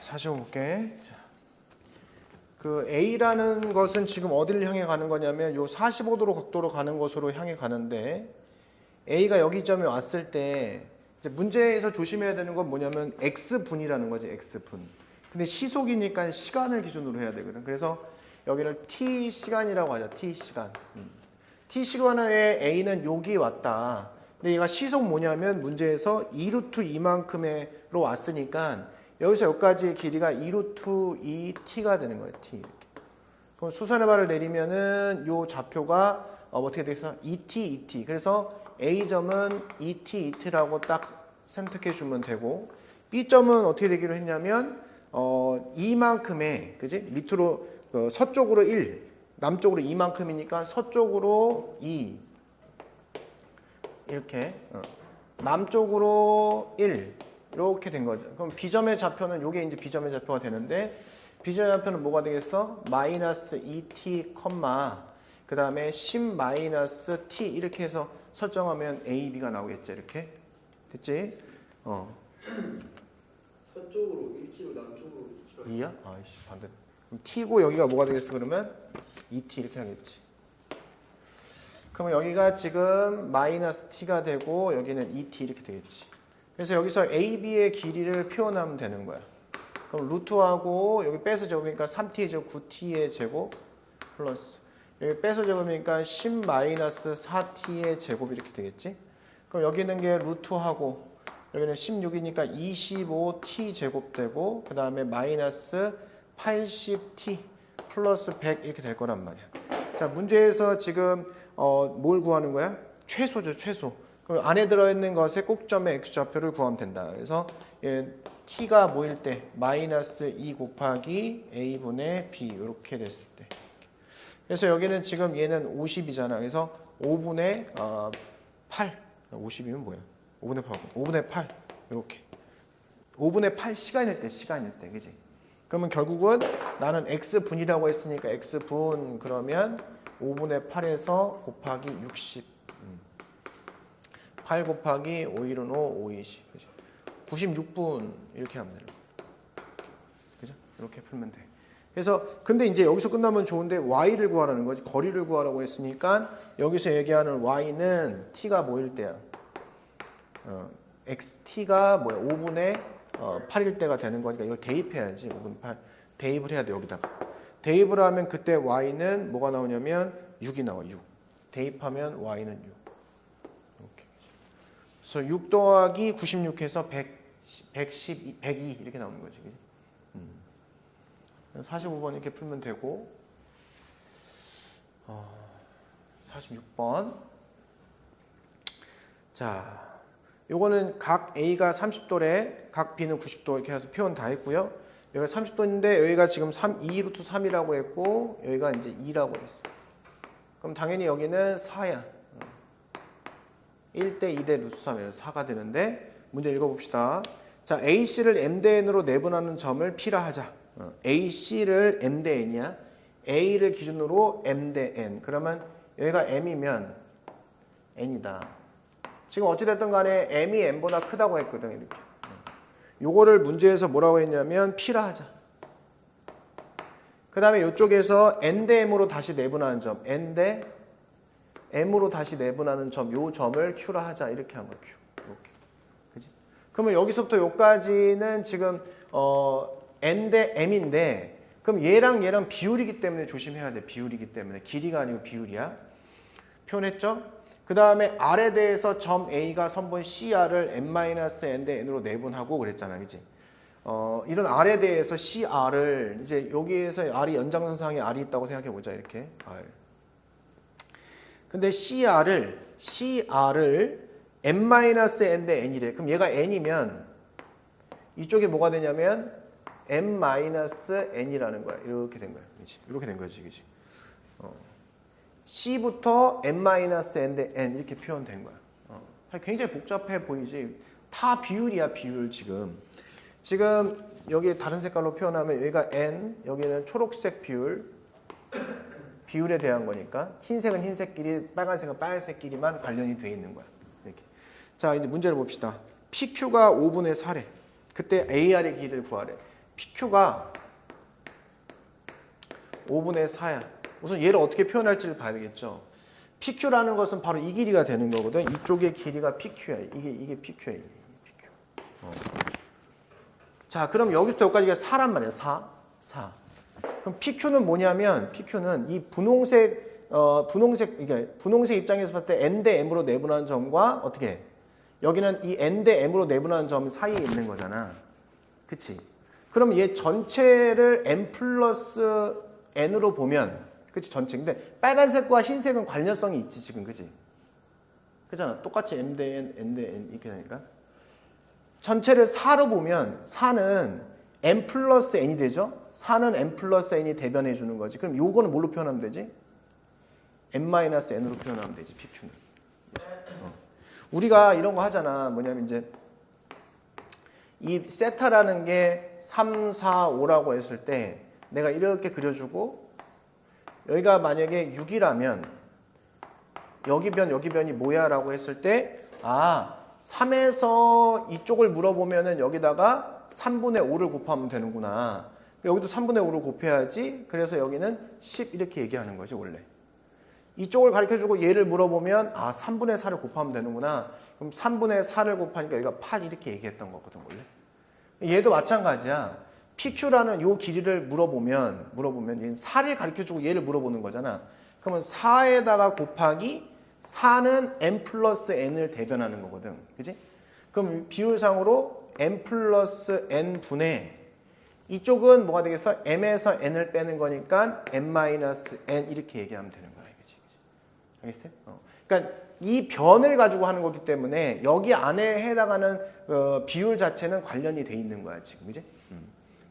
45 볼게. 그 A라는 것은 지금 어디를 향해 가는 거냐면 요 45도로 각도로 가는 것으로 향해 가는데 A가 여기 점에 왔을 때 이제 문제에서 조심해야 되는 건 뭐냐면 X분이라는 거지, X분. 근데 시속이니까 시간을 기준으로 해야 되거든. 그래서 여기를 T 시간이라고 하자, T 시간. T 시간에 A는 여기 왔다. 근데 얘가 시속 뭐냐면 문제에서 2루트 이만큼으로 왔으니까 여기서 여기까지의 길이가 2루트 2t가 되는 거예요. t. 그럼 수선의 발을 내리면은 요 좌표가 어떻게 되겠어? 2t. 그래서 A점은 2t라고 딱 선택해 주면 되고 B점은 어떻게 되기로 했냐면 이만큼의 그지? 밑으로 서쪽으로 1, 남쪽으로 이만큼이니까 서쪽으로 2 이렇게 남쪽으로 1 이렇게 된 거죠. 그럼 B점의 좌표는 요게 이제 B점의 좌표가 되는데 B점의 좌표는 뭐가 되겠어? 마이너스 2t, 그 다음에 10 마이너스 t 이렇게 해서 설정하면 A, B가 나오겠지. 이렇게 됐지? 서쪽으로 1km, 남쪽으로 2km. 2야? 아이씨 반대. 그럼 t고 여기가 뭐가 되겠어? 그러면 2t 이렇게 하겠지. 그러면 여기가 지금 마이너스 t가 되고 여기는 2t 이렇게 되겠지. 그래서 여기서 AB의 길이를 표현하면 되는 거야. 그럼 루트하고 여기 빼서 제곱이니까 3t의 제곱 9t의 제곱 플러스 여기 빼서 제곱이니까 10 마이너스 4t의 제곱 이렇게 되겠지. 그럼 여기 있는 게 루트하고 여기는 16이니까 25t 제곱 되고 그 다음에 마이너스 80t 플러스 100 이렇게 될 거란 말이야. 자, 문제에서 지금 뭘 구하는 거야? 최소죠, 최소. 그럼 안에 들어있는 것의 꼭점의 x좌표를 구하면 된다. 그래서 t가 뭐일 때? 마이너스 2 곱하기 a분의 b 이렇게 됐을 때. 그래서 여기는 지금 얘는 50이잖아. 그래서 5분의 8. 50이면 뭐야? 5분의 8. 5분의 8. 이렇게. 5분의 8 시간일 때. 그지? 그러면 결국은 나는 x분이라고 했으니까 x분 그러면 5분의 8에서 곱하기 60. 8 곱하기 5일은 5, 5, 20. 그죠? 96분 이렇게 하면 되는 거야. 그죠? 이렇게 풀면 돼. 그래서 근데 이제 여기서 끝나면 좋은데 y를 구하라는 거지. 거리를 구하라고 했으니까 여기서 얘기하는 y는 t가 뭐일 때야? xt가 뭐야? 5분의 8일 때가 되는 거니까 이걸 대입해야지. 5분의 8. 대입을 해야 돼, 여기다가. 대입을 하면 그때 y는 뭐가 나오냐면 6이 나와. 6. 대입하면 y는 6. 그래서 6 더하기 96 해서 102 이렇게 나오는 거지. 45번 이렇게 풀면 되고 46번 자, 요거는 각 A가 30도래 각 B는 90도 이렇게 해서 표현 다 했고요. 여기가 30도인데 여기가 지금 2루트 3이라고 했고 여기가 이제 2라고 했어. 그럼 당연히 여기는 4야. 1대 2대 루트 3에서 4가 되는데 문제 읽어봅시다. 자, AC를 M 대 N으로 내분하는 점을 P라 하자. AC를 M 대 N이야. A를 기준으로 M 대 N. 그러면 여기가 M이면 N이다. 지금 어찌됐든 간에 M이 N보다 크다고 했거든. 이렇게. 요거를 문제에서 뭐라고 했냐면 P라 하자. 그 다음에 이쪽에서 N 대 M으로 다시 내분하는 점. N 대 M으로 다시 내분하는 점, 요 점을 Q라 하자. 이렇게 한 거야, Q. 이렇게. 그지? 그러면 여기서부터 여기까지는 지금, N 대 M인데, 그럼 얘랑 비율이기 때문에 조심해야 돼. 비율이기 때문에. 길이가 아니고 비율이야. 표현했죠? 그 다음에 R에 대해서 점 A가 선분 CR을 M-N 대 N으로 내분하고 그랬잖아. 그지? 이런 R에 대해서 CR을, 이제 여기에서 R이 연장선상에 R이 있다고 생각해 보자. 이렇게. R. 근데 CR을 M-N 대 N이래. 그럼 얘가 N이면 이쪽에 뭐가 되냐면 M-N이라는 거야. 이렇게 된 거야. 그치? 이렇게 된 거지. 그치? C부터 M-N 대 N 이렇게 표현된 거야. 굉장히 복잡해 보이지. 다 비율이야, 비율 지금. 지금 여기 다른 색깔로 표현하면 여기가 N, 여기는 초록색 비율에 대한 거니까 흰색은 흰색끼리, 빨간색은 빨간색끼리만 관련이 돼 있는 거야. 이렇게. 자, 이제 문제를 봅시다. PQ가 5분의 4래. 그때 AR의 길이를 구하래. PQ가 5분의 4야. 우선 얘를 어떻게 표현할지를 봐야 되겠죠. PQ라는 것은 바로 이 길이가 되는 거거든. 이쪽의 길이가 PQ야. 이게 PQ야. 이게 PQ. 자, 그럼 여기부터 여기까지가 4란 말이야. 4. 그럼 PQ는 뭐냐면, PQ는 이 분홍색 입장에서 봤을 때 n 대 m으로 내분한 점과 어떻게 해? 여기는 이 n 대 m으로 내분한 점 사이에 있는 거잖아. 그치? 그럼 얘 전체를 m 플러스 n으로 보면, 그치? 전체. 근데 빨간색과 흰색은 관련성이 있지, 지금. 그치? 그잖아. 똑같이 m 대 n 대 n 이렇게 되니까. 전체를 4로 보면 4는 m 플러스 n이 되죠? 4는 m 플러스 n이 대변해 주는 거지. 그럼 요거는 뭘로 표현하면 되지? m-n으로 표현하면 되지, PQ는. 우리가 이런 거 하잖아. 뭐냐면 이제 이 세타라는 게 3, 4, 5라고 했을 때 내가 이렇게 그려주고 여기가 만약에 6이라면 여기 변이 뭐야? 라고 했을 때 3에서 이쪽을 물어보면은 여기다가 3분의 5를 곱하면 되는구나. 여기도 3분의 5를 곱해야지. 그래서 여기는 10 이렇게 얘기하는 거지, 원래. 이쪽을 가르쳐주고 얘를 물어보면 3분의 4를 곱하면 되는구나. 그럼 3분의 4를 곱하니까 여기가 8 이렇게 얘기했던 거거든, 원래. 얘도 마찬가지야. PQ라는 요 길이를 물어보면 얘는 4를 가르쳐주고 얘를 물어보는 거잖아. 그러면 4에다가 곱하기 4는 m 플러스 n을 대변하는 거거든. 그지? 그럼 비율상으로 m 플러스 n 분의 이쪽은 뭐가 되겠어? m에서 n을 빼는 거니까 m 마이너스 n 이렇게 얘기하면 되는 거야. 그치? 알겠어요? 그러니까 이 변을 가지고 하는 거기 때문에 여기 안에 해당하는 비율 자체는 관련이 돼 있는 거야, 지금. 그지?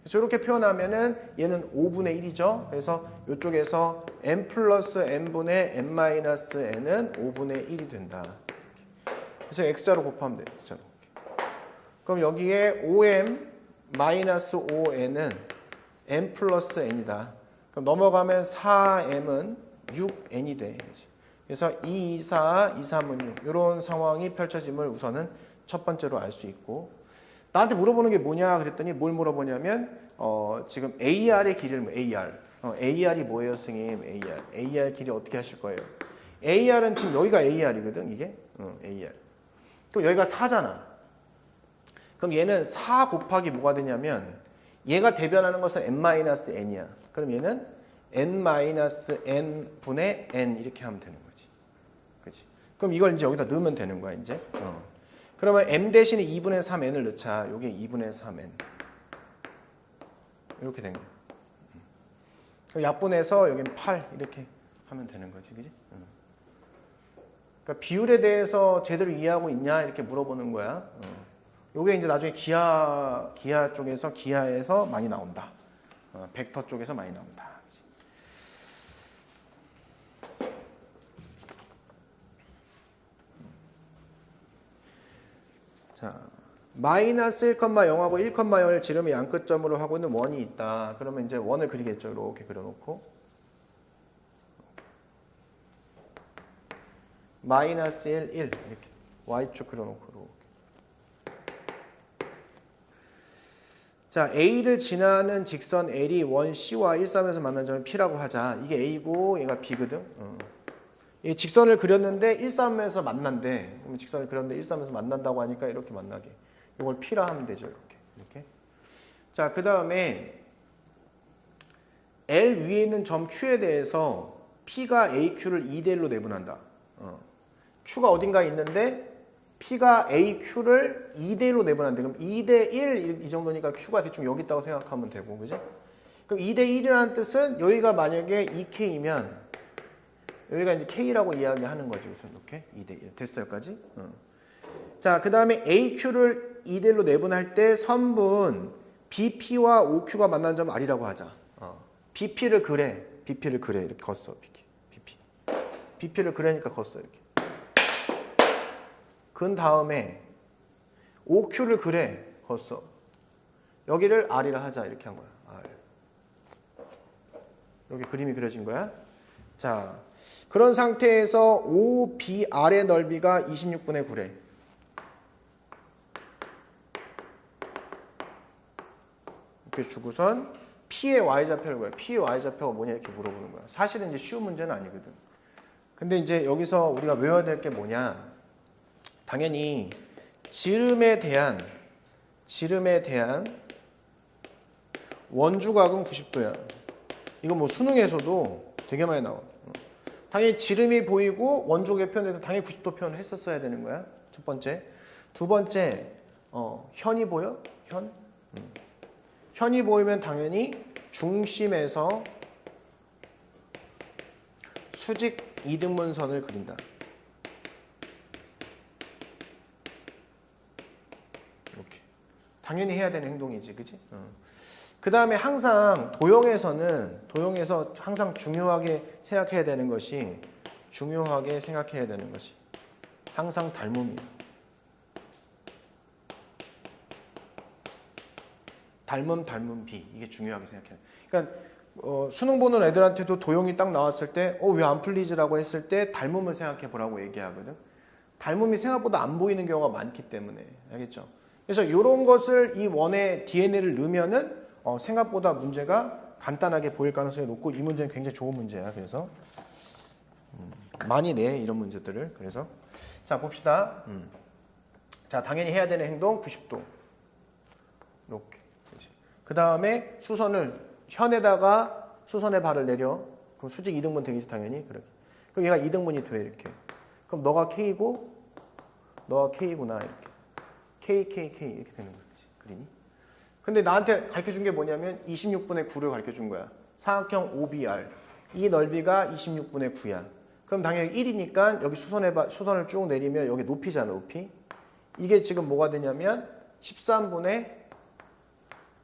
그래서 이렇게 표현하면은 얘는 5분의 1이죠. 그래서 이쪽에서 m 플러스 n분의 m 마이너스 n은 5분의 1이 된다. 그래서 x자로 곱하면 돼. x자로. 그럼 여기에 5m 마이너스 5n은 m 플러스 n이다. 그럼 넘어가면 4m은 6n이 돼. 그래서 2, 2, 4, 2, 3은 6. 이런 상황이 펼쳐짐을 우선은 첫 번째로 알 수 있고, 나한테 물어보는 게 뭐냐 그랬더니 뭘 물어보냐면 지금 AR의 길이를 AR이 뭐예요, 선생님? AR 길이 어떻게 하실 거예요? AR은 지금 여기가 AR이거든, 이게. AR. 그럼 여기가 4잖아. 그럼 얘는 4 곱하기 뭐가 되냐면 얘가 대변하는 것은 n-n이야. 그럼 얘는 n-n 분의 n 이렇게 하면 되는 거지. 그렇지? 그럼 이걸 이제 여기다 넣으면 되는 거야, 이제. 그러면 m 대신에 2분의 3n을 넣자. 요게 2분의 3n. 이렇게 된 거야. 그럼 약분해서 여기는 8 이렇게 하면 되는 거지, 그지? 그러니까 비율에 대해서 제대로 이해하고 있냐 이렇게 물어보는 거야. 요게 이제 나중에 기하 쪽에서 기하에서 많이 나온다. 벡터 쪽에서 많이 나온다. 자, 마이너스 1,0하고 1,0을 지름의 양끝점으로 하고 있는 원이 있다. 그러면 이제 원을 그리겠죠. 이렇게 그려놓고 마이너스 1, 1 이렇게 y축 그려놓고 이렇게. 자, A를 지나는 직선 L이 원 C와 1, 3에서 만난 점을 P라고 하자. 이게 A고 얘가 B거든. 이 직선을 그렸는데 1, 3에서 만난대. 그럼 직선을 그렸는데 1, 3에서 만난다고 하니까 이렇게 만나게. 이걸 P라 하면 되죠. 이렇게. 자, 그 다음에 L 위에 있는 점 Q에 대해서 P가 AQ를 2대 1로 내분한다. Q가 어딘가에 있는데 P가 AQ를 2대 1로 내분한대. 그럼 2대 1 이 정도니까 Q가 대충 여기 있다고 생각하면 되고, 그죠? 그럼 2대 1이라는 뜻은 여기가 만약에 2K이면 여기가 이제 K라고 이야기하는 거지. 우선 이렇게 2대 1 됐어요, 여기까지? 자, 그 다음에 AQ를 2대 1로 내분할 때 선분 BP와 OQ가 만난 점 R이라고 하자. BP를 그래. 이렇게 걷어. BP를 그래니까 걷어, 이렇게. 그 다음에 OQ를 그래. 걷어. 여기를 R이라 하자. 이렇게 한 거야. R. 이렇게 그림이 그려진 거야. 자, 그런 상태에서 OBR의 넓이가 26분의 9래. 이렇게 주고선 P의 Y좌표를 구해. P의 Y좌표가 뭐냐 이렇게 물어보는 거야. 사실은 이제 쉬운 문제는 아니거든. 근데 이제 여기서 우리가 외워야 될 게 뭐냐. 당연히 지름에 대한 원주각은 90도야. 이거 뭐 수능에서도 되게 많이 나와. 당연히 지름이 보이고 원주각의 표현에서 당연히 90도 표현을 했었어야 되는 거야. 첫 번째. 두 번째, 현이 보여? 현? 현이 보이면 당연히 중심에서 수직 이등분선을 그린다. 이렇게. 당연히 해야 되는 행동이지, 그지? 그 다음에 항상 도형에서 항상 중요하게 생각해야 되는 것이 항상 닮음이야. 닮음 비 이게 중요하게 생각해야 돼. 그러니까 수능 보는 애들한테도 도형이 딱 나왔을 때 왜 안 풀리지라고 했을 때 닮음을 생각해 보라고 얘기하거든. 닮음이 생각보다 안 보이는 경우가 많기 때문에 알겠죠? 그래서 이런 것을 이 원의 DNA를 넣으면은 생각보다 문제가 간단하게 보일 가능성이 높고 이 문제는 굉장히 좋은 문제야. 그래서 많이 내 이런 문제들을. 그래서 자 봅시다. 자 당연히 해야 되는 행동 90도 이렇게. 그 다음에 현에다가 수선의 발을 내려. 그럼 수직 이등분 되겠지 당연히. 그렇게. 그럼 얘가 이등분이 돼 이렇게. 그럼 너가 K고 너가 K구나 이렇게. K 이렇게 되는 거지. 그리니? 근데 나한테 가르쳐준 게 뭐냐면 26분의 9를 가르쳐준 거야. 사각형 OBR. 이 넓이가 26분의 9야. 그럼 당연히 1이니까 여기 수선을 쭉 내리면 여기 높이잖아, 높이. 이게 지금 뭐가 되냐면 13분의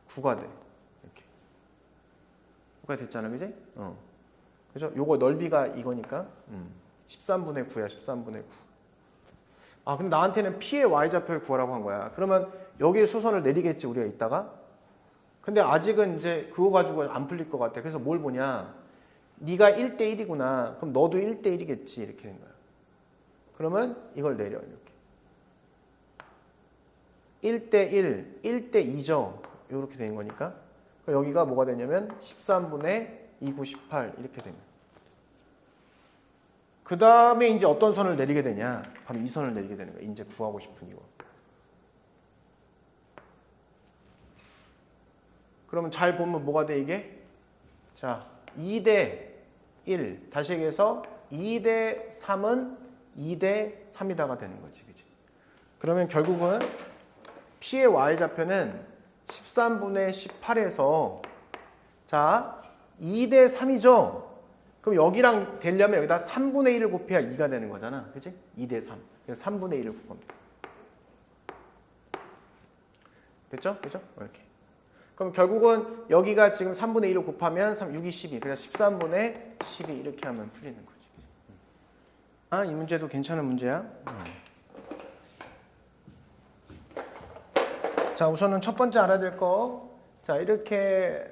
9가 돼. 이렇게. 9가 됐잖아, 그지? 그죠? 요거 넓이가 이거니까 13분의 9야, 13분의 9. 아, 근데 나한테는 P의 Y좌표를 구하라고 한 거야. 그러면 여기에 수선을 내리겠지, 우리가 이따가. 근데 아직은 이제 그거 가지고 안 풀릴 것 같아. 그래서 뭘 보냐. 네가 1대1이구나. 그럼 너도 1대1이겠지. 이렇게 된 거야. 그러면 이걸 내려, 이렇게. 1대1, 1대2죠. 이렇게 된 거니까. 여기가 뭐가 되냐면 13분의 298 이렇게 된 거야. 그 다음에 이제 어떤 선을 내리게 되냐. 바로 이 선을 내리게 되는 거야. 이제 구하고 싶은 이거. 그러면 잘 보면 뭐가 돼 이게? 자, 2대 1. 다시 얘기해서 2대 3은 2대 3이다가 되는 거지. 그치? 그러면 결국은 P의 Y좌표는 13분의 18에서 자 2대 3이죠. 그럼 여기랑 되려면 여기다 3분의 1을 곱해야 2가 되는 거잖아. 그치? 2대 3. 그래서 3분의 1을 곱하면 돼. 됐죠? 그죠? 이렇게. 그럼 결국은 여기가 지금 3분의 1을 곱하면 6이 12. 그래서 13분의 12 이렇게 하면 풀리는 거지. 아, 이 문제도 괜찮은 문제야. 자, 우선은 첫 번째 알아야 될 거. 자, 이렇게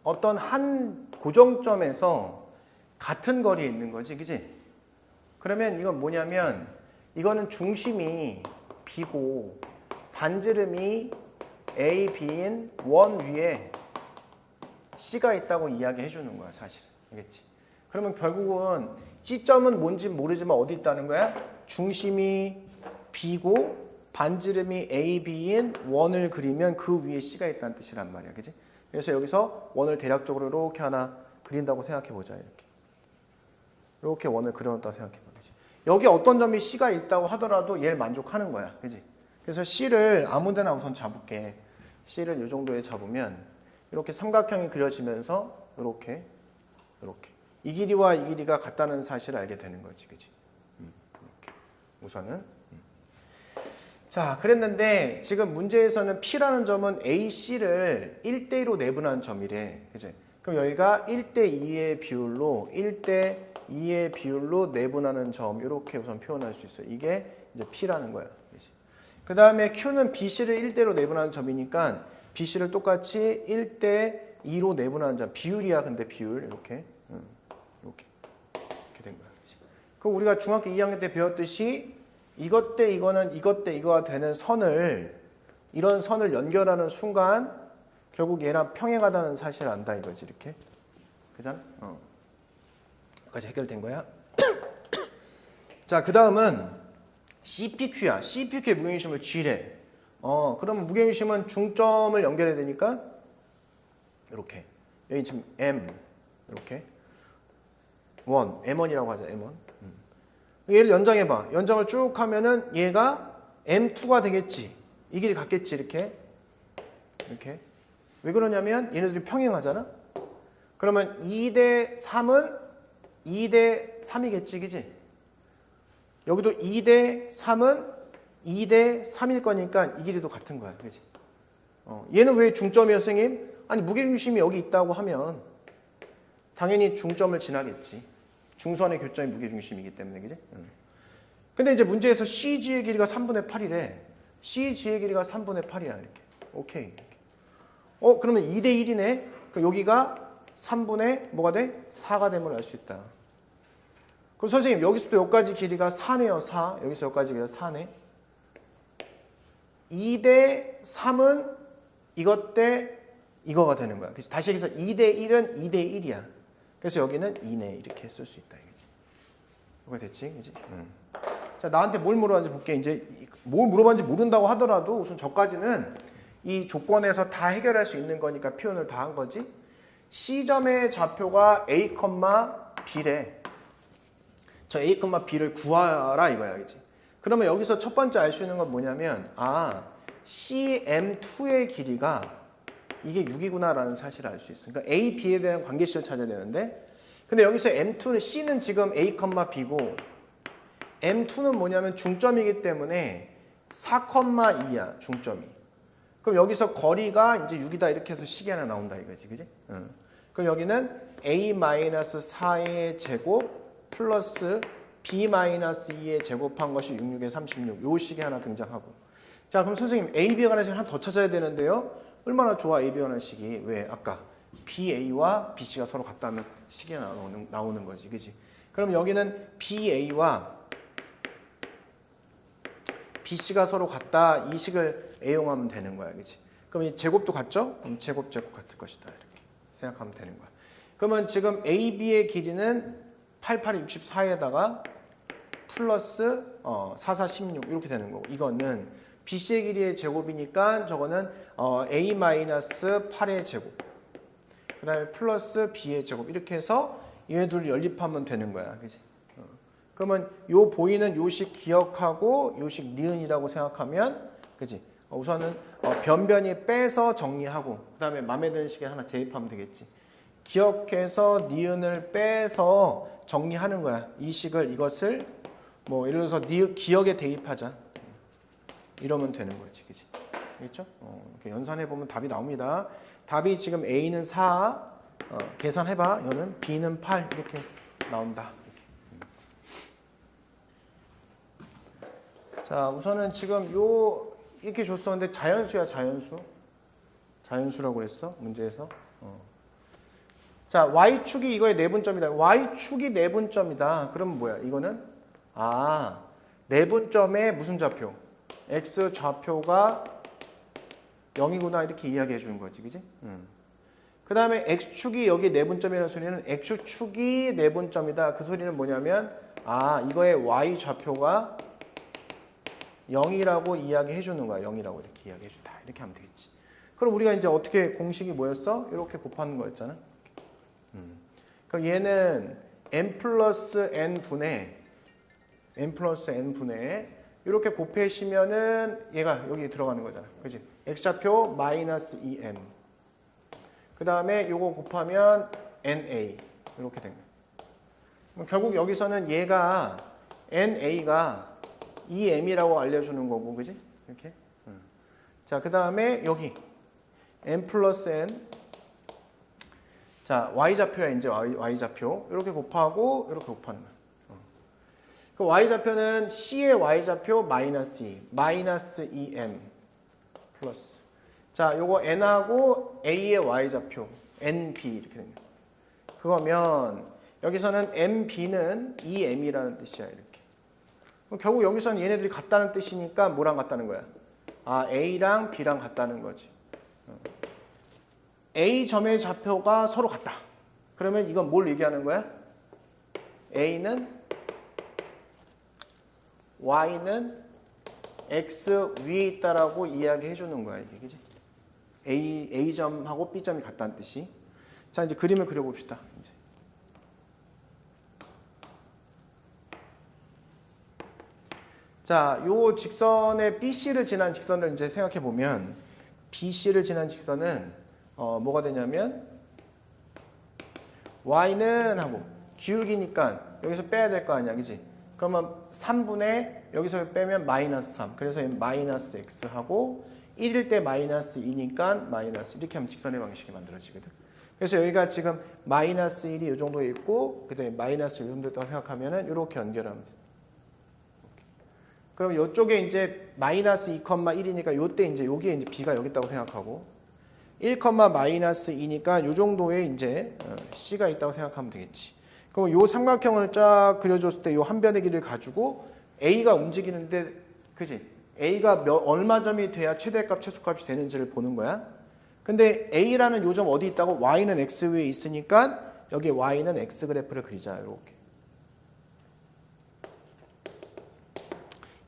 어떤 한 고정점에서 같은 거리에 있는 거지. 그지? 그러면 이건 뭐냐면 이거는 중심이 B고 반지름이 A, B인 원 위에 C가 있다고 이야기해 주는 거야, 사실. 알겠지? 그러면 결국은 C점은 뭔지 모르지만 어디 있다는 거야? 중심이 B고 반지름이 A, B인 원을 그리면 그 위에 C가 있다는 뜻이란 말이야. 그지? 그래서 여기서 원을 대략적으로 이렇게 하나 그린다고 생각해 보자. 이렇게 원을 그려놓았다고 생각해 보자. 여기 어떤 점이 C가 있다고 하더라도 얘를 만족하는 거야. 그지? 그래서 C를 아무 데나 우선 잡을게. C를 이 정도에 잡으면 이렇게 삼각형이 그려지면서 이렇게 이 길이와 이 길이가 같다는 사실을 알게 되는 거지. 그지? 이렇게. 우선은 자, 그랬는데 지금 문제에서는 P라는 점은 AC를 1대2로 내분한 점이래. 그지? 그럼 여기가 1대2의 비율로 내분하는 점 이렇게 우선 표현할 수 있어요. 이게 이제 P라는 거야. 그 다음에 Q는 BC를 1대로 내분하는 점이니까 BC를 똑같이 1대2로 내분하는 점. 비율이야, 근데 비율. 이렇게 된 거야. 그럼 우리가 중학교 2학년 때 배웠듯이 이것 대 이거는 이것 대 이거가 되는 선을 이런 선을 연결하는 순간 결국 얘랑 평행하다는 사실을 안다 이거지 이렇게. 그잖아? 여기까지 해결된 거야. 자, 그 다음은 CPQ야. CPQ의 무게중심을 G래. 그럼 무게중심은 중점을 연결해야 되니까 이렇게. 여기 지금 M 이렇게 1, M1이라고 하자. M1. 얘를 연장해봐. 연장을 쭉 하면은 얘가 M2가 되겠지. 이 길이 같겠지 이렇게. 이렇게. 왜 그러냐면 얘네들이 평행하잖아. 그러면 2대 3은 2대 3이겠지, 그지? 여기도 2대 3은 2대 3일 거니까 이 길이도 같은 거야, 그지? 얘는 왜 중점이에요, 선생님? 아니, 무게중심이 여기 있다고 하면 당연히 중점을 지나겠지. 중선의 교점이 무게중심이기 때문에, 그지? 근데 이제 문제에서 CG의 길이가 3분의 8이래. CG의 길이가 3분의 8이야, 이렇게. 오케이. 그러면 2대 1이네? 그럼 여기가 3분의 뭐가 돼? 4가 됨을 알 수 있다. 그럼 선생님, 여기서부터 여기까지 길이가 4네요, 4. 여기서 여기까지 길이가 4네. 2대 3은 이것 대 이거가 되는 거야. 그래서 다시 여기서 2대 1은 2대 1이야. 그래서 여기는 2네. 이렇게 쓸 수 있다. 이거지. 이거 됐지? 그지? 자, 나한테 뭘 물어봤는지 볼게. 이제 뭘 물어봤는지 모른다고 하더라도 우선 저까지는 이 조건에서 다 해결할 수 있는 거니까 표현을 다 한 거지. C점의 좌표가 A, B래. 저 A, B를 구하라 이거야. 그치? 그러면 여기서 첫 번째 알 수 있는 건 뭐냐면 CM2의 길이가 이게 6이구나라는 사실을 알 수 있어. 그러니까 A, B에 대한 관계식을 찾아야 되는데 근데 여기서 M2는 C는 지금 A, B고 M2는 뭐냐면 중점이기 때문에 4,2야. 중점이. 그럼 여기서 거리가 이제 6이다 이렇게 해서 식이 하나 나온다 이거지. 그지? 그럼 여기는 A-4의 제곱 플러스 B-2의 제곱한 것이 66에 36. 요 식이 하나 등장하고. 자, 그럼 선생님 A-B에 관한 식을 하나 더 찾아야 되는데요. 얼마나 좋아 A-B에 관한 식이. 왜? 아까 BA와 BC가 서로 같다면 식이 나오는 거지. 그지? 그럼 여기는 BA와 BC가 서로 같다. 이 식을 애용하면 되는 거야. 그치? 그럼 이 제곱도 같죠? 그럼 제곱 같을 것이다. 이렇게 생각하면 되는 거야. 그러면 지금 AB의 길이는 88이 64에다가 플러스 44, 16 이렇게 되는 거고 이거는 BC의 길이의 제곱이니까 저거는 A-8의 제곱 그 다음에 플러스 B의 제곱 이렇게 해서 얘네들을 연립하면 되는 거야. 그치? 그러면 요 보이는 요식 기억하고 요식 니은이라고 생각하면 그지? 우선은 변변히 빼서 정리하고 그 다음에 마음에 드는 식에 하나 대입하면 되겠지. 기억해서 니은을 빼서 정리하는 거야. 이 식을 이것을 뭐 예를 들어서 기억에 대입하자. 이러면 되는 거지. 그지? 알겠죠? 이렇게 연산해 보면 답이 나옵니다. 답이 지금 A는 4 계산해봐. 여는 B는 8 이렇게 나온다. 자, 우선은 지금 이렇게 줬었는데 자연수야, 자연수. 자연수라고 그랬어, 문제에서. 자, Y축이 이거의 내분점이다. Y축이 내분점이다. 그러면 뭐야? 이거는 내분점의 무슨 좌표? X 좌표가 0이구나 이렇게 이야기해 주는 거지, 그지? 그 다음에 X축이 여기 내분점이라는 소리는 X축이 내분점이다. 그 소리는 뭐냐면 이거의 Y 좌표가 0이라고 이야기해 주는 거야. 0이라고 이렇게 이야기해 준다. 이렇게 하면 되겠지. 그럼 우리가 이제 어떻게 공식이 뭐였어? 이렇게 곱하는 거였잖아. 그럼 얘는 n 플러스 n 분의 이렇게 곱해시면은 얘가 여기 들어가는 거잖아. 그지? x좌표 마이너스 2m. 그 다음에 요거 곱하면 na. 이렇게 된 거야. 결국 여기서는 얘가 na가 2m이라고 알려주는 거고, 그지? 이렇게. 자, 그 다음에 여기 n 플러스 n. 자, y좌표야, 이제 y좌표. 이렇게 곱하고, 이렇게 곱하는 거야. 그 y좌표는 c의 y좌표 마이너스 2, 마이너스 2m 플러스. 자, 요거 n하고 a의 y좌표, nb 이렇게 됩니다. 그거면 여기서는 nb는 2m이라는 뜻이야, 이렇게. 결국 여기서는 얘네들이 같다는 뜻이니까 뭐랑 같다는 거야? A랑 B랑 같다는 거지. A 점의 좌표가 서로 같다. 그러면 이건 뭘 얘기하는 거야? A는 Y는 X 위에 있다라고 이야기해 주는 거야, 이게. 그지? A 점하고 B 점이 같다는 뜻이. 자, 이제 그림을 그려봅시다. 이제. 자, 요 직선의 BC를 지난 직선을 이제 생각해 보면 BC를 지난 직선은 뭐가 되냐면 Y는 하고 기울기니까 여기서 빼야 될 거 아니야, 그지? 그러면 3분의 여기서 빼면 마이너스 3. 그래서 마이너스 X하고 1일 때 마이너스 2니까 마이너스 이렇게 하면 직선의 방식이 만들어지거든. 그래서 여기가 지금 마이너스 1이 이 정도에 있고 그다음에 마이너스 1 정도 있다고 생각하면은 이렇게 연결하면 돼. 그럼 이쪽에 이제 마이너스 2,1이니까 요때 이제 여기에 이제 B가 여기 있다고 생각하고 1, 마이너스 2니까 요 정도에 이제 C가 있다고 생각하면 되겠지. 그럼 요 삼각형을 쫙 그려줬을 때 요 한 변의 길이를 가지고 A가 움직이는데, 그지? A가 얼마 점이 돼야 최대값, 최소값이 되는지를 보는 거야. 근데 A라는 요 점 어디 있다고? Y는 X 위에 있으니까 여기 Y는 X 그래프를 그리자. 이렇게.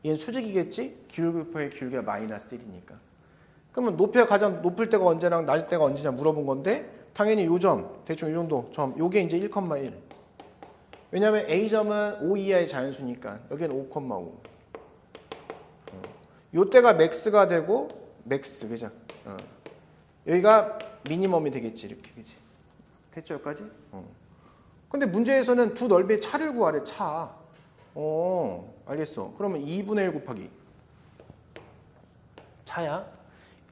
얘는 수직이겠지? 기울기표의 기울기가 마이너스 1이니까. 그러면 높이가 가장 높을 때가 언제랑 낮을 때가 언제냐 물어본 건데 당연히 요 점, 대충 이 정도 점, 요게 이제 1,1. 왜냐면 A점은 5 이하의 자연수니까 여기는 5,5. 요때가 맥스가 되고 맥스, 그죠? 여기가 미니멈이 되겠지, 이렇게, 그지? 됐죠, 여기까지? 근데 문제에서는 두 넓이의 차를 구하래, 차. 알겠어. 그러면 2분의 1 곱하기 차야.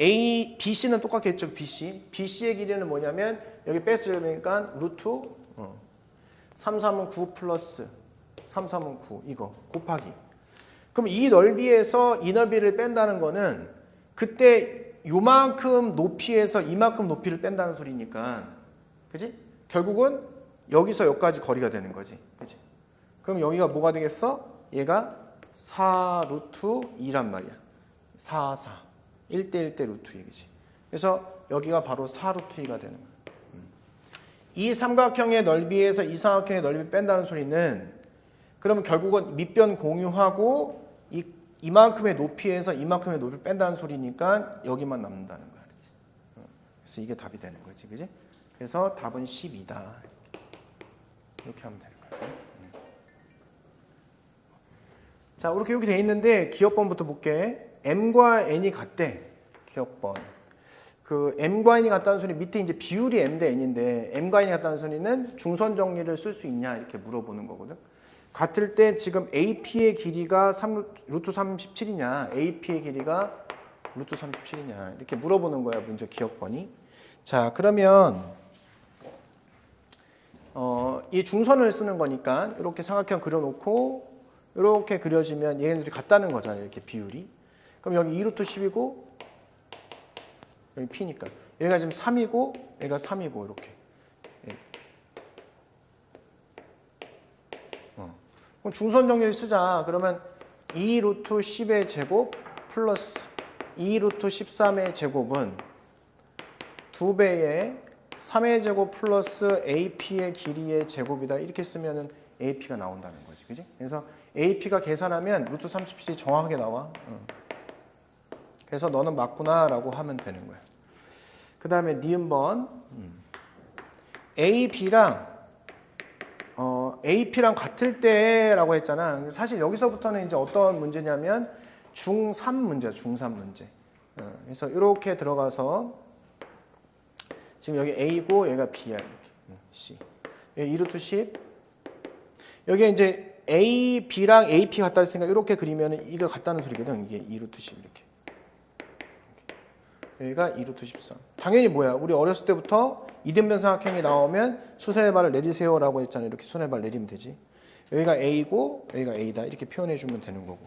A, BC는 똑같겠죠, BC. BC의 길이는 뭐냐면 여기 뺐으니까 루트 3, 3은 9 플러스 3, 3은 9 이거 곱하기. 그럼 이 넓이에서 이 넓이를 뺀다는 거는 그때 요만큼 높이에서 이만큼 높이를 뺀다는 소리니까, 그지? 결국은 여기서 여기까지 거리가 되는 거지, 그지? 그럼 여기가 뭐가 되겠어? 얘가 4 루트 2란 말이야. 4, 4. 1대 1대 루트 2이지. 그래서 여기가 바로 4 루트 2가 되는 거야. 이 삼각형의 넓이에서 이 삼각형의 넓이 뺀다는 소리는 그러면 결국은 밑변 공유하고 이만큼의 높이에서 이만큼의 높이를 뺀다는 소리니까 여기만 남는다는 거야. 그래서 이게 답이 되는 거지, 그지? 그래서 답은 12다. 이렇게 하면 되는 거야. 자, 이렇게 돼 있는데 기억번부터 볼게. M과 N이 같대. 기억번. 그 M과 N이 같다는 소리 밑에 이제 비율이 M 대 N인데 M과 N이 같다는 소리는 중선 정리를 쓸 수 있냐 이렇게 물어보는 거거든. 같을 때 지금 AP의 길이가 루트 37이냐, AP의 길이가 루트 37이냐 이렇게 물어보는 거야, 문제 기억번이. 자, 그러면 이 중선을 쓰는 거니까 이렇게 삼각형 그려놓고 이렇게 그려지면 얘네들이 같다는 거잖아요, 이렇게 비율이. 그럼 여기 2루트 10이고 여기 P니까 얘가 지금 3이고 얘가 3이고 이렇게. 그럼 중선 정리를 쓰자. 그러면 2루트 10의 제곱 플러스 2루트 13의 제곱은 2배의 3의 제곱 플러스 AP의 길이의 제곱이다. 이렇게 쓰면은 AP가 나온다는 거지, 그지? 그래서 AP가 계산하면 루트 37이 정확하게 나와. 그래서 너는 맞구나라고 하면 되는 거야. 그 다음에 니은번 AP랑 같을 때라고 했잖아. 사실 여기서부터는 이제 어떤 문제냐면 중3 문제야, 중3 문제. 그래서 이렇게 들어가서 지금 여기 A고 얘가 B야, 이렇게. C. 여기 2루트 10. 여기 이제 A, B랑 AP 같다 했으니까 이렇게 그리면 이거 같다는 소리거든. 이게 2루트 10 이렇게. 여기가 2루트 13. 당연히 뭐야? 우리 어렸을 때부터 이등변 삼각형이 나오면 수선의 발을 내리세요라고 했잖아요. 이렇게 수선의 발 내리면 되지. 여기가 A고 여기가 A다. 이렇게 표현해 주면 되는 거고.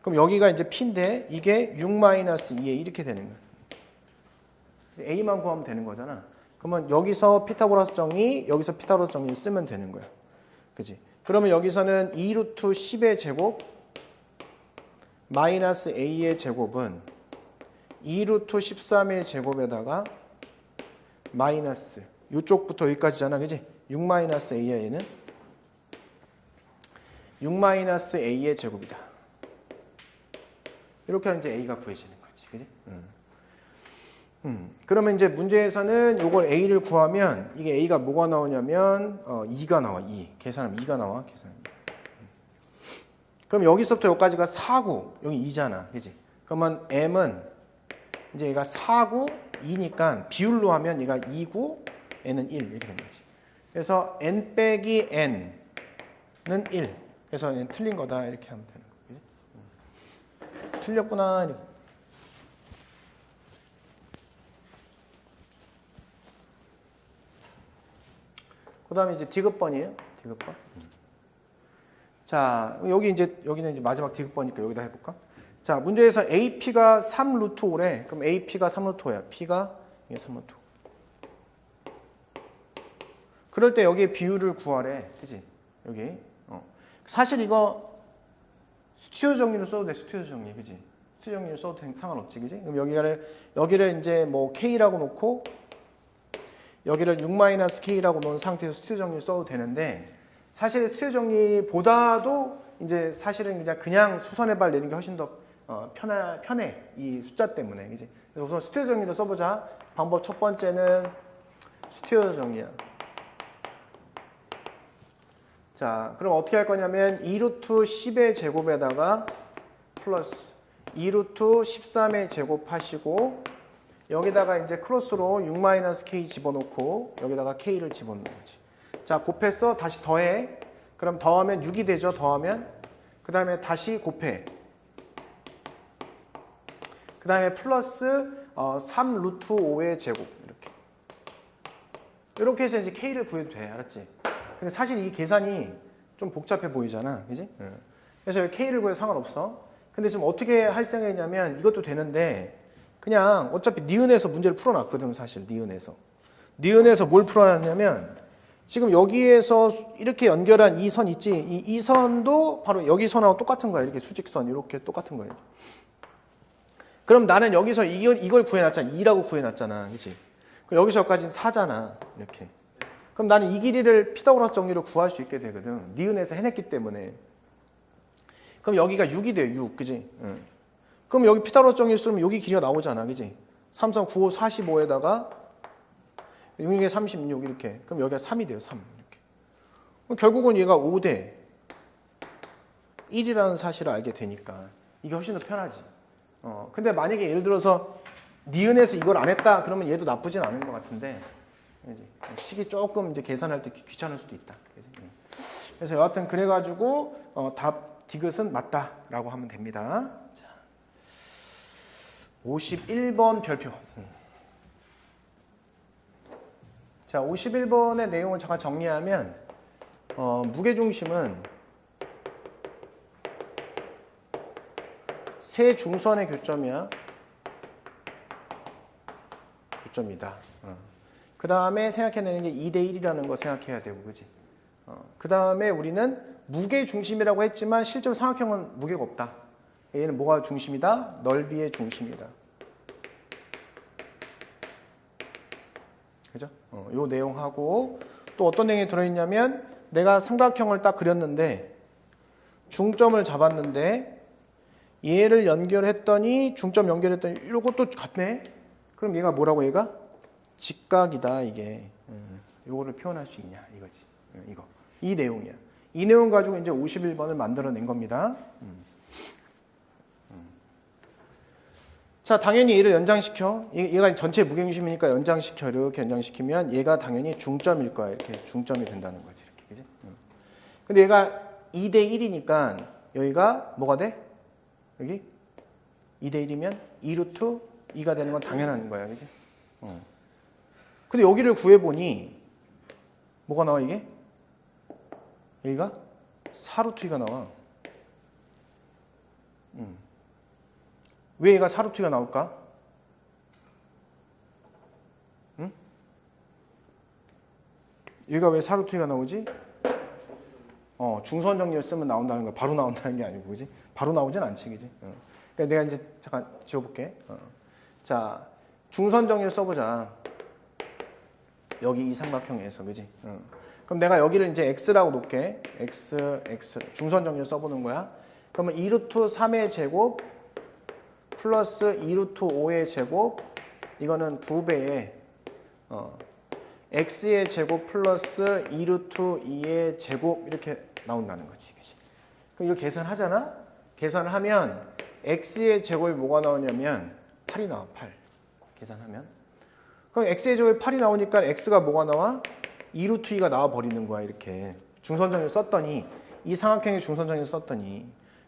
그럼 여기가 이제 P인데 이게 6-2에 이렇게 되는 거야. A만 구하면 되는 거잖아. 그러면 여기서 피타고라스 정의, 여기서 피타고라스 정의를 쓰면 되는 거야. 그지? 그러면 여기서는 2루트 10의 제곱 마이너스 A의 제곱은 2 루트 13의 제곱에다가 마이너스 이쪽부터 여기까지잖아, 그지? 6 마이너스 a야. 얘는 6 마이너스 a의 제곱이다. 이렇게 하면 이제 a가 구해지는 거지, 그지? 그러면 이제 문제에서는 요걸 a를 구하면 이게 a가 뭐가 나오냐면 2가 나와. 2 계산하면 2가 나와. 계산하면. 그럼 여기서부터 여기까지가 4구, 여기 2잖아, 그지? 그러면 m은 이제 얘가 4구 2니까 비율로 하면 얘가 2구 n은 1 이렇게 되는 거지. 그래서 n 빼기 n은 1. 그래서 얘는 틀린 거다 이렇게 하면 되는 거지. 틀렸구나. 이렇게. 그 다음에 이제 디귿번이에요. 디귿번. 자, 여기는 이제 마지막 디귿번이니까 여기다 해볼까? 자, 문제에서 AP가 3 루트 5래. 그럼 AP가 3 루트 5야. P가 이게 3 루트 5. 그럴 때 여기에 비율을 구하래. 그지? 여기. 사실 이거 스튜디오 정리로 써도 돼. 스튜디오 정리. 그지? 스튜디오 정리로 써도 상관없지. 그지? 그럼 여기를 이제 뭐 K라고 놓고 여기를 6-K라고 놓은 상태에서 스튜디오 정리를 써도 되는데 사실 스튜디오 정리보다도 이제 사실은 그냥 수선의 발 내는 게 훨씬 더 편해. 이 숫자 때문에. 그지? 그래서 우선 스튜디오 정리를 써보자. 방법 첫 번째는 스튜디오 정리야. 자, 그럼 어떻게 할 거냐면 2 루트 10의 제곱에다가 플러스 2 루트 13의 제곱 하시고 여기다가 이제 크로스로 6-K 집어넣고 여기다가 K를 집어넣는 거지. 자, 곱해서 다시 더해. 그럼 더하면 6이 되죠. 더하면. 그 다음에 다시 곱해. 그 다음에 플러스 3 루트 5의 제곱. 이렇게 해서 이제 K를 구해도 돼. 알았지? 근데 사실 이 계산이 좀 복잡해 보이잖아. 그지? 그래서 K를 구해도 상관없어. 근데 지금 어떻게 할 생각이냐면 이것도 되는데 그냥 어차피 니은에서 문제를 풀어놨거든. 사실 니은에서. 니은에서 뭘 풀어놨냐면 지금 여기에서 이렇게 연결한 이 선 있지? 이 선도 바로 여기 선하고 똑같은 거야. 이렇게 수직선 이렇게 똑같은 거예요. 그럼 나는 여기서 이걸 구해놨잖아. 2라고 구해놨잖아. 그치? 그럼 여기서 여기까지는 4잖아. 이렇게. 그럼 나는 이 길이를 피타고라스 정리로 구할 수 있게 되거든. 니은에서 해냈기 때문에. 그럼 여기가 6이 돼요. 6. 그지? 그럼 여기 피타고라스 정리 쓰면 여기 길이가 나오잖아. 그지? 3, 3, 9, 5, 45에다가 6, 6에 36 이렇게. 그럼 여기가 3이 돼요. 3. 이렇게. 그럼 결국은 얘가 5대 1이라는 사실을 알게 되니까 이게 훨씬 더 편하지. 근데 만약에 예를 들어서 니은에서 이걸 안 했다 그러면 얘도 나쁘진 않은 것 같은데 식이 조금 이제 계산할 때 귀찮을 수도 있다. 그래서 여하튼 그래가지고 답 디귿은 맞다라고 하면 됩니다. 자, 51번 별표. 자, 51번의 내용을 잠깐 정리하면 무게중심은 세 중선의 교점이야. 교점이다. 그 다음에 생각해내는 게 2대 1이라는 거 생각해야 되고, 그지? 그 다음에 우리는 무게 중심이라고 했지만 실제로 삼각형은 무게가 없다. 얘는 뭐가 중심이다? 넓이의 중심이다. 그죠? 요 내용하고 또 어떤 내용이 들어있냐면 내가 삼각형을 딱 그렸는데 중점을 잡았는데 얘를 연결했더니 중점 연결했더니 이것도 같네? 그럼 얘가 뭐라고 얘가? 직각이다 이게. 요거를 표현할 수 있냐 이거지. 이거. 이 내용이야. 이 내용 가지고 이제 51번을 만들어낸 겁니다. 자, 당연히 얘를 연장시켜. 얘가 전체 무게중심이니까 연장시켜. 이렇게 연장시키면 얘가 당연히 중점일 거야. 이렇게 중점이 된다는 거지. 이렇게. 그지? 근데 얘가 2대 1이니까 여기가 뭐가 돼? 여기 2대 1이면 2루트 2가 되는 건 당연한 거야. 그지? 근데 여기를 구해보니 뭐가 나와 이게? 여기가 4루트 2가 나와. 왜 얘가 4루트 2가 나올까? 응? 얘가 왜 4루트 2가 나오지? 중선 정리를 쓰면 나온다는 거야. 바로 나온다는 게 아니고, 그지? 바로 나오진 않지, 그지? 그러니까 내가 이제 잠깐 지워볼게. 자, 중선 정리를 써보자. 여기 이 삼각형에서, 그지? 그럼 내가 여기를 이제 x라고 놓을게. x. 중선 정리를 써보는 거야. 그러면 2루트 3의 제곱 플러스 2루트 5의 제곱, 이거는 2배의 x의 제곱 플러스 2루트 2의 제곱 이렇게 나온다는 거지. 그치? 그럼 이거 계산하잖아? 계산을 하면 x의 제곱이 뭐가 나오냐면 8이 나와. 8. 계산하면. 그럼 x의 제곱이 8이 나오니까 x가 뭐가 나와? 2루트 2가 나와 버리는 거야. 이렇게. 중선정리를 썼더니 이 삼각형의 중선정리를 썼더니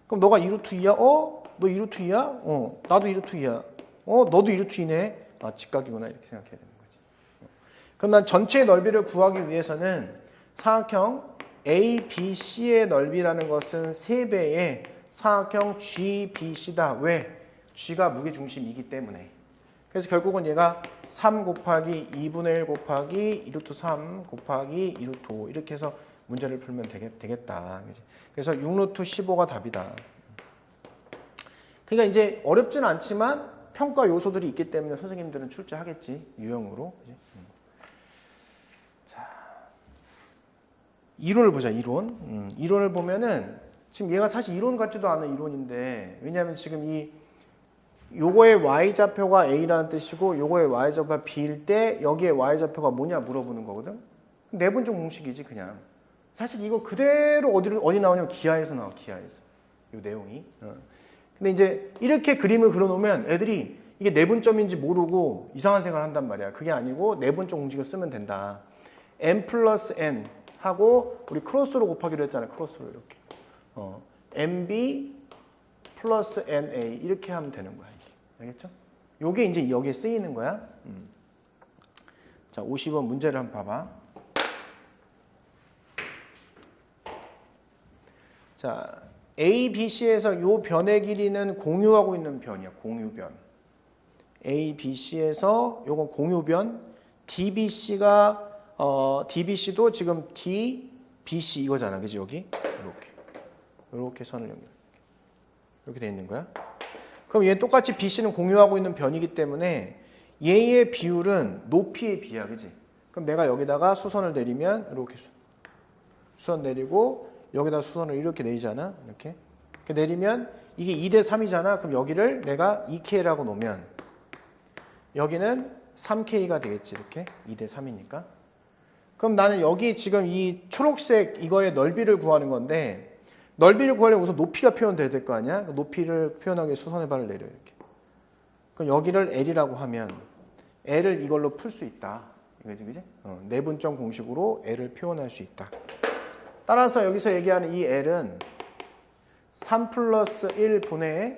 그럼 너가 2루트 2야? 너 2루트 2야? 나도 2루트 2야. 너도 2루트 2네. 아, 직각이구나. 이렇게 생각해야 되는 거지. 그럼 난 전체의 넓이를 구하기 위해서는 사각형 ABC의 넓이라는 것은 3배의 사각형 GBC다. 왜? G가 무게중심이기 때문에. 그래서 결국은 얘가 3 곱하기 2분의 1 곱하기 2루트 3 곱하기 2루트 5 이렇게 해서 문제를 풀면 되겠다. 그래서 6루트 15가 답이다. 그러니까 이제 어렵진 않지만 평가 요소들이 있기 때문에 선생님들은 출제하겠지. 유형으로. 자, 이론을 보자. 이론. 이론을 보면은 지금 얘가 사실 이론 같지도 않은 이론인데, 왜냐하면 지금 요거의 y좌표가 a라는 뜻이고 요거의 y좌표가 b일 때 여기에 y좌표가 뭐냐 물어보는 거거든. 내분적 공식이지 그냥. 사실 이거 그대로 어디 나오냐면 기하에서 나와. 기하에서. 요 내용이. 근데 이제 이렇게 그림을 그려놓으면 애들이 이게 내분점인지 모르고 이상한 생각을 한단 말이야. 그게 아니고 내분적 공식을 쓰면 된다. m 플러스 n 하고 우리 크로스로 곱하기로 했잖아요. 크로스로 이렇게. mb 플러스 na 이렇게 하면 되는 거야. 알겠죠? 요게 이제 여기에 쓰이는 거야. 자, 50번 문제를 한번 봐봐. 자, A, B, C에서 요 변의 길이는 공유하고 있는 변이야. 공유변. A, B, C에서 요건 공유변. DBC가 DBC도 지금 D, BC 이거잖아. 그지 여기? 이렇게 선을 연결. 이렇게 돼 있는 거야. 그럼 얘는 똑같이 BC는 공유하고 있는 변이기 때문에 얘의 비율은 높이의 비야. 그지? 그럼 내가 여기다가 수선을 내리면 이렇게 수선 내리고 여기다 수선을 이렇게 내리잖아. 이렇게 내리면 이게 2대 3이잖아. 그럼 여기를 내가 2K라고 놓으면 여기는 3K가 되겠지. 이렇게 2대 3이니까. 그럼 나는 여기 지금 이 초록색 이거의 넓이를 구하는 건데, 넓이를 구하려면 우선 높이가 표현돼야 될 거 아니야? 높이를 표현하기 위해 수선의 발을 내려 이렇게. 그럼 여기를 L이라고 하면 L을 이걸로 풀 수 있다. 이거지, 그지? 내분점 공식으로 L을 표현할 수 있다. 따라서 여기서 얘기하는 이 L은 3 플러스 1분의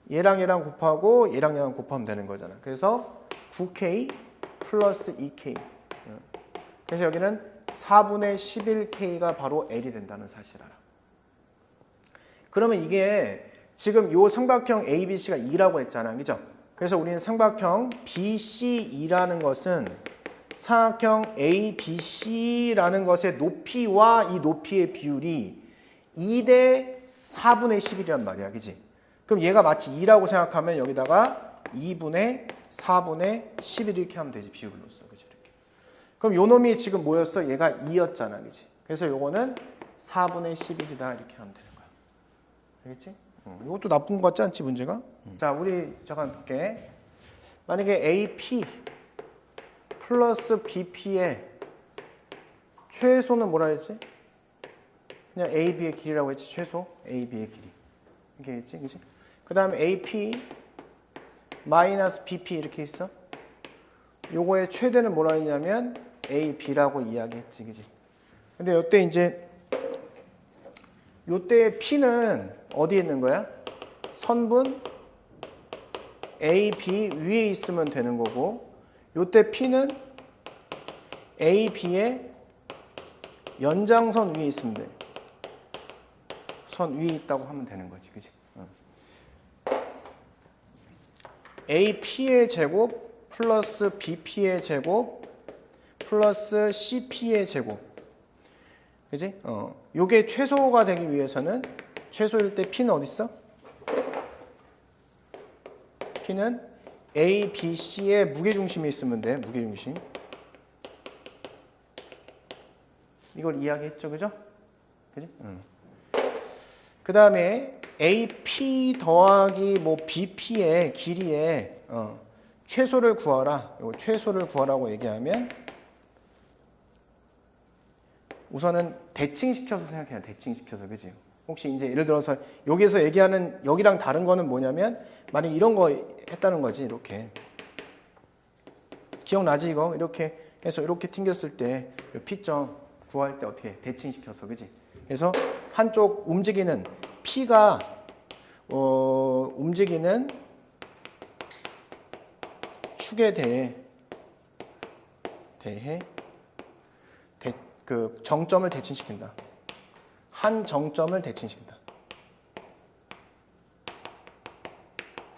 얘랑 얘랑 곱하고 얘랑 얘랑 곱하면 되는 거잖아. 그래서 9K 플러스 2K. 그래서 여기는 4분의 11K가 바로 L이 된다는 사실을 알아. 그러면 이게 지금 요 삼각형 ABC가 2라고 했잖아. 그죠? 그래서 우리는 삼각형 BC2라는 것은 삼각형 ABC라는 것의 높이와 이 높이의 비율이 2대 4분의 11이란 말이야. 그지? 그럼 얘가 마치 2라고 생각하면 여기다가 2분의 4분의 11 이렇게 하면 되지. 비율로서. 그지? 이렇게. 그럼 요 놈이 지금 뭐였어? 얘가 2였잖아. 그지? 그래서 요거는 4분의 11이다. 이렇게 하면 되는 거야. 알겠지? 이것도 나쁜 것 같지 않지, 문제가? 자, 우리 잠깐 볼게. 만약에 AP 플러스 BP의 최소는 뭐라 했지? 그냥 AB의 길이라고 했지, 최소. AB의 길이. 이렇게 했지, 그치? 그 다음에 AP 마이너스 BP 이렇게 있어. 요거의 최대는 뭐라 했냐면 AB라고 이야기했지, 그치? 근데 요때 이제 요때의 P는 어디에 있는 거야? 선분 AB 위에 있으면 되는 거고, 요때 P는 AB의 연장선 위에 있으면 돼. 선 위에 있다고 하면 되는 거지. 그치? AP의 제곱 플러스 BP의 제곱 플러스 CP의 제곱. 그지? 요게 최소가 되기 위해서는 최소일 때 P는 어디 있어? P는 A, B, C의 무게중심이 있으면 돼. 무게중심. 이걸 이야기했죠, 그죠? 그지? 그 다음에 AP 더하기 뭐 BP의 길이의 최소를 구하라. 이거 최소를 구하라고 얘기하면 우선은 대칭시켜서 생각해요. 대칭시켜서, 그지? 혹시 이제 예를 들어서 여기에서 얘기하는 여기랑 다른 거는 뭐냐면 만약 이런 거 했다는 거지. 이렇게 기억나지 이거? 이렇게 해서 이렇게 튕겼을 때 P점 구할 때 어떻게 해? 대칭시켜서, 그지? 그래서 한쪽 움직이는 P가 움직이는 축에 대해 그 정점을 대칭시킨다. 한 정점을 대칭시킨다.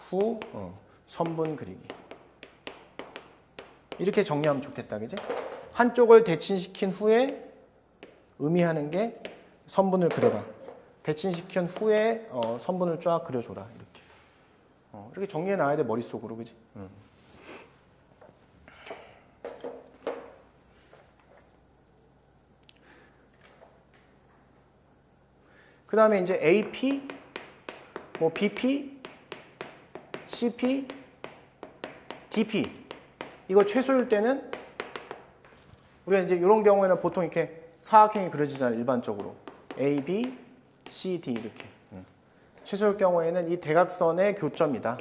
후 선분 그리기. 이렇게 정리하면 좋겠다, 그지? 한쪽을 대칭시킨 후에 의미하는 게 선분을 그려라. 대칭시킨 후에 선분을 쫙 그려줘라. 이렇게. 이렇게 정리해 놔야 돼, 머릿속으로, 그지? 그 다음에 이제 AP, 뭐 BP, CP, DP. 이거 최소일 때는 우리가 이제 이런 경우에는 보통 이렇게 사각형이 그려지잖아요, 일반적으로. A, B, C, D 이렇게. 최소일 경우에는 이 대각선의 교점이다.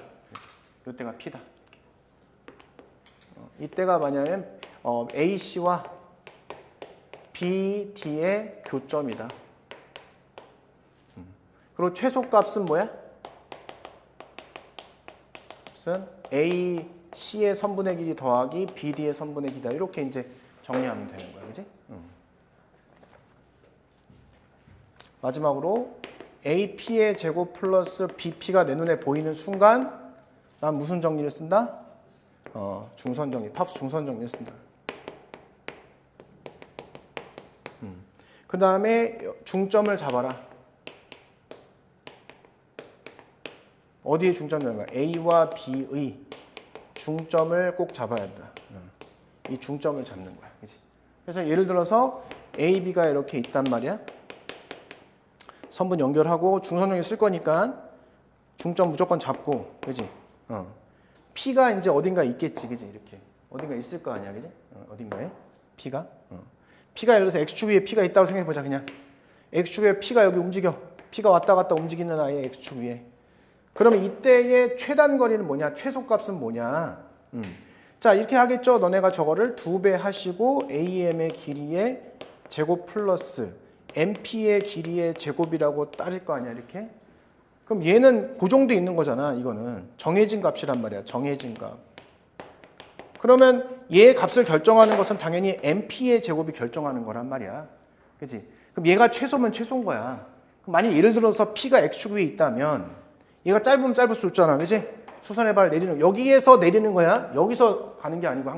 이때가 P다. 이때가 뭐냐면 AC와 BD의 교점이다. 그리고 최소값은 뭐야? 값은 AC의 선분의 길이 더하기 BD의 선분의 길이다. 이렇게 이제 정리하면 되는 거야, 그지? 마지막으로 AP의 제곱 플러스 BP가 내 눈에 보이는 순간 난 무슨 정리를 쓴다? 중선 정리, 팝스 중선 정리를 쓴다. 그 다음에 중점을 잡아라. 어디에 중점을 잡아야 A와 B의 중점을 꼭 잡아야 한다. 이 중점을 잡는 거야. 그치? 그래서 예를 들어서 A, B가 이렇게 있단 말이야. 선분 연결하고 중선 연결 쓸 거니까 중점 무조건 잡고, 그지? P가 이제 어딘가 있겠지, 그지? 이렇게 어딘가 있을 거 아니야, 그지? 어딘가에 P가 P가 예를 들어서 X축 위에 P가 있다고 생각해 보자, 그냥. X축 위에 P가 여기 움직여. P가 왔다 갔다 움직이는 아이의 X축 위에. 그러면 이때의 최단 거리는 뭐냐? 최소값은 뭐냐? 자, 이렇게 하겠죠. 너네가 저거를 2배 하시고 AM의 길이의 제곱 플러스 MP의 길이의 제곱이라고 따질 거 아니야, 이렇게? 그럼 얘는 그 정도 있는 거잖아, 이거는. 정해진 값이란 말이야, 정해진 값. 그러면 얘의 값을 결정하는 것은 당연히 MP의 제곱이 결정하는 거란 말이야. 그치? 그럼 얘가 최소면 최소인 거야. 그럼 만약 예를 들어서 P가 X축 위에 있다면 얘가 짧으면 짧을 수 있잖아, 그치? 수선의 발 내리는, 여기에서 내리는 거야. 여기서 가는 게 아니고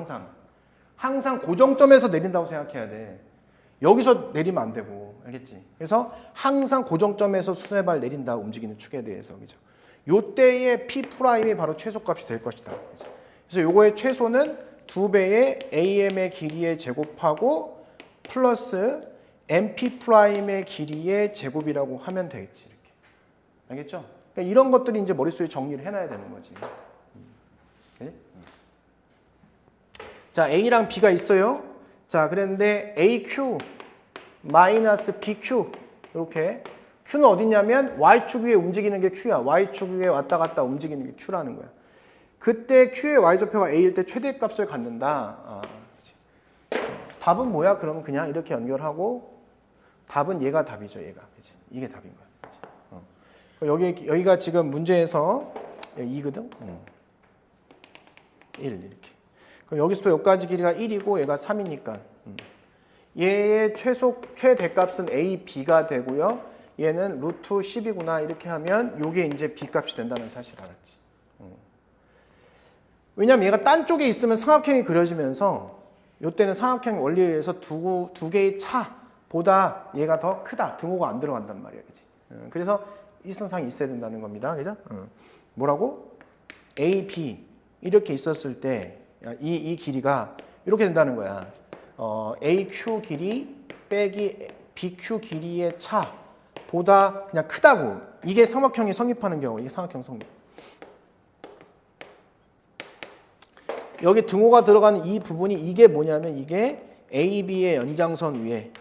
항상 고정점에서 내린다고 생각해야 돼. 여기서 내리면 안 되고, 알겠지? 그래서 항상 고정점에서 수선의 발 내린다, 움직이는 축에 대해서, 그죠? 요때의 P'이 바로 최소값이 될 것이다. 그죠? 그래서 요거의 최소는 2배의 AM의 길이의 제곱하고 플러스 MP'의 길이의 제곱이라고 하면 되겠지, 이렇게. 알겠죠? 그러니까 이런 것들이 이제 머릿속에 정리를 해놔야 되는 거지. 자, A랑 B가 있어요. 자, 그랬는데 AQ 마이너스 BQ 이렇게. Q는 어디냐면 Y축 위에 움직이는 게 Q야. Y축 위에 왔다 갔다 움직이는 게 Q라는 거야. 그때 Q의 Y좌표가 A일 때 최대값을 갖는다. 답은 뭐야? 그러면 그냥 이렇게 연결하고 답은 얘가 답이죠. 얘가. 그치? 이게 답인 거야. 여기가 지금 문제에서 2거든? 1 이렇게. 그럼 여기서부터 여기까지 길이가 1이고 얘가 3이니까 얘의 최대값은 A, B가 되고요. 얘는 루트 10이구나 이렇게 하면 요게 이제 B값이 된다는 사실을 알았지. 왜냐면 얘가 딴 쪽에 있으면 삼각형이 그려지면서 요때는 삼각형 원리에 의해서 두 개의 차보다 얘가 더 크다. 등호가 안 들어간단 말이야. 그치? 그래서 일선상이 있어야 된다는 겁니다. 그죠? 뭐라고? A, B 이렇게 있었을 때 이 길이가 이렇게 된다는 거야. AQ 길이 빼기 BQ 길이의 차보다 그냥 크다고. 이게 삼각형이 성립하는 경우. 이게 삼각형 성립. 여기 등호가 들어가는 이 부분이 이게 뭐냐면 이게 AB의 연장선 위에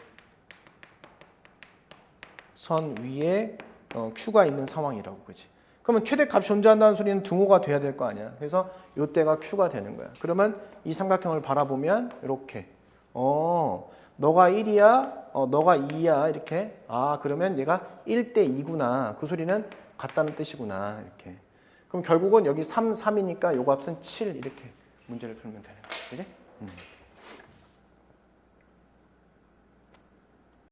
Q가 있는 상황이라고. 그지? 그러면 최대값이 존재한다는 소리는 등호가 돼야 될 거 아니야. 그래서 이때가 Q가 되는 거야. 그러면 이 삼각형을 바라보면 이렇게 너가 1이야, 너가 2야 이렇게. 그러면 얘가 1대 2구나. 그 소리는 같다는 뜻이구나. 이렇게. 그럼 결국은 여기 3, 3이니까 요 값은 7 이렇게 문제를 풀면 되는 거야. 그지?